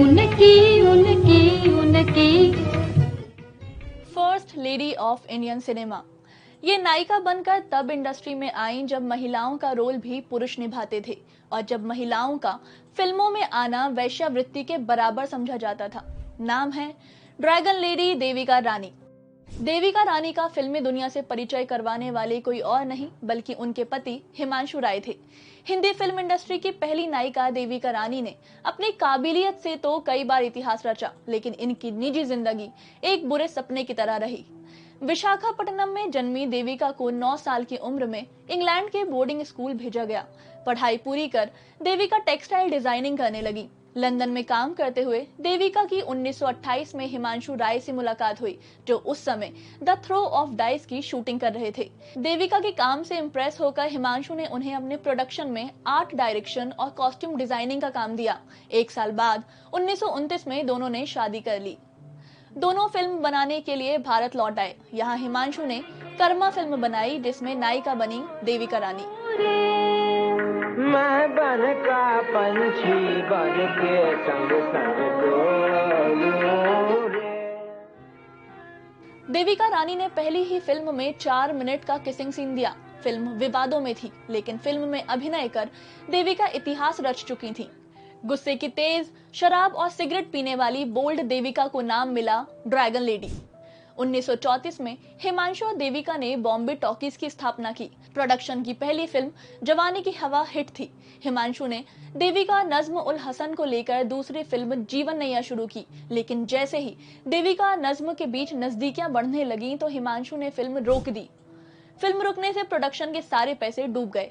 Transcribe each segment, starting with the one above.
उनकी उनकी उनकी। First lady of Indian cinema. ये नायिका बनकर तब इंडस्ट्री में आई जब महिलाओं का रोल भी पुरुष निभाते थे और जब महिलाओं का फिल्मों में आना वैश्यावृत्ति के बराबर समझा जाता था। नाम है ड्रैगन लेडी देविका रानी। देविका रानी का फिल्मी दुनिया से परिचय करवाने वाले कोई और नहीं बल्कि उनके पति हिमांशु राय थे। हिंदी फिल्म इंडस्ट्री की पहली नायिका देविका रानी ने अपनी काबिलियत से तो कई बार इतिहास रचा, लेकिन इनकी निजी जिंदगी एक बुरे सपने की तरह रही। विशाखापट्टनम में जन्मी देविका को 9 साल की उम्र में इंग्लैंड के बोर्डिंग स्कूल भेजा गया। पढ़ाई पूरी कर देविका टेक्सटाइल डिजाइनिंग करने लगी। लंदन में काम करते हुए देविका की 1928 में हिमांशु राय से मुलाकात हुई, जो उस समय द थ्रो ऑफ डाइस की शूटिंग कर रहे थे। देविका के काम से इम्प्रेस होकर हिमांशु ने उन्हें अपने प्रोडक्शन में आर्ट डायरेक्शन और कॉस्ट्यूम डिजाइनिंग का काम दिया। 1 साल बाद 1929 में दोनों ने शादी कर ली। दोनों फिल्म बनाने के लिए भारत लौट आए। यहाँ हिमांशु ने कर्मा फिल्म बनाई, जिसमें नायिका बनी देविका रानी। मैं बन का पंछी बन के संग संग डोलूं रे। देविका रानी ने पहली ही फिल्म में 4 मिनट का किसिंग सीन दिया। फिल्म विवादों में थी, लेकिन फिल्म में अभिनय कर देविका इतिहास रच चुकी थी। गुस्से की तेज, शराब और सिगरेट पीने वाली बोल्ड देविका को नाम मिला ड्रैगन लेडी। 1934 में हिमांशु और देविका ने बॉम्बे टॉकीज की स्थापना की। प्रोडक्शन की पहली फिल्म जवानी की हवा हिट थी। हिमांशु ने देविका नज्म उल हसन को लेकर दूसरी फिल्म जीवन नैया शुरू की, लेकिन जैसे ही देविका नज्म के बीच नजदीकियां बढ़ने लगी तो हिमांशु ने फिल्म रोक दी। फिल्म रुकने से प्रोडक्शन के सारे पैसे डूब गए।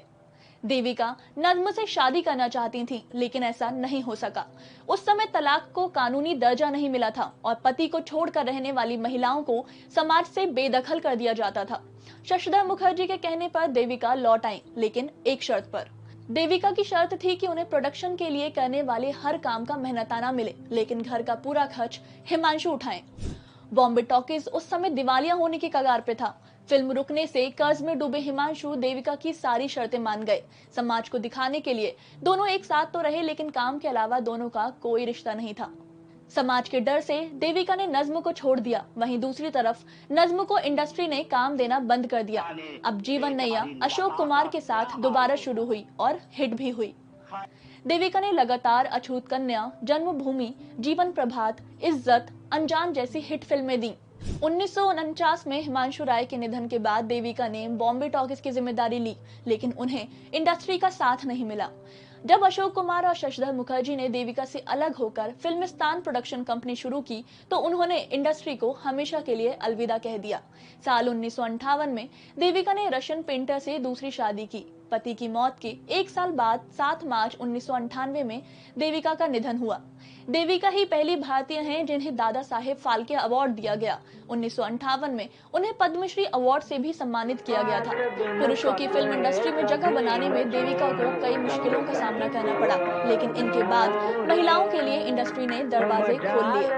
देविका नज्म से शादी करना चाहती थी, लेकिन ऐसा नहीं हो सका। उस समय तलाक को कानूनी दर्जा नहीं मिला था और पति को छोड़कर रहने वाली महिलाओं को समाज से बेदखल कर दिया जाता था। शशिधर मुखर्जी के कहने पर देविका लौट आई, लेकिन एक शर्त पर। देविका की शर्त थी कि उन्हें प्रोडक्शन के लिए करने वाले हर काम का मेहनताना मिले, लेकिन घर का पूरा खर्च हिमांशु उठाए। बॉम्बे टॉकीज उस समय दिवालिया होने की कगार पे था। फिल्म रुकने से कर्ज में डूबे हिमांशु देविका की सारी शर्तें मान गए। समाज को दिखाने के लिए दोनों एक साथ तो रहे, लेकिन काम के अलावा दोनों का कोई रिश्ता नहीं था। समाज के डर से देविका ने नज्म को छोड़ दिया। वहीं दूसरी तरफ नज्म को इंडस्ट्री ने काम देना बंद कर दिया। अब जीवन नैया अशोक कुमार के साथ दोबारा शुरू हुई और हिट भी हुई। देविका ने लगातार अछूत कन्या, जन्मभूमि, जीवन प्रभात, इज्जत, अनजान जैसी हिट फिल्में दी। 1949 में हिमांशु राय के निधन के बाद देविका ने बॉम्बे टॉकीज की जिम्मेदारी ली, लेकिन उन्हें इंडस्ट्री का साथ नहीं मिला। जब अशोक कुमार और शशिधर मुखर्जी ने देविका से अलग होकर फिल्मिस्तान प्रोडक्शन कंपनी शुरू की तो उन्होंने इंडस्ट्री को हमेशा के लिए अलविदा कह दिया। साल 1958 में देविका ने रशियन पेंटर से दूसरी शादी की। पति की मौत के 1 साल बाद 7 मार्च 1998 में देविका का निधन हुआ। देविका ही पहली भारतीय हैं जिन्हें दादा साहेब फाल्के अवार्ड दिया गया। 1958 में उन्हें पद्मश्री अवार्ड से भी सम्मानित किया गया था। पुरुषों की फिल्म इंडस्ट्री में जगह बनाने में देविका को कई मुश्किलों का सामना करना पड़ा, लेकिन इनके बाद महिलाओं के लिए इंडस्ट्री ने दरवाजे खोल लिए।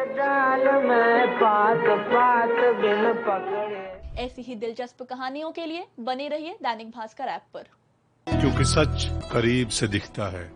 ऐसी ही दिलचस्प कहानियों के लिए बने रहिए दैनिक भास्कर ऐप पर, क्योंकि सच करीब से दिखता है।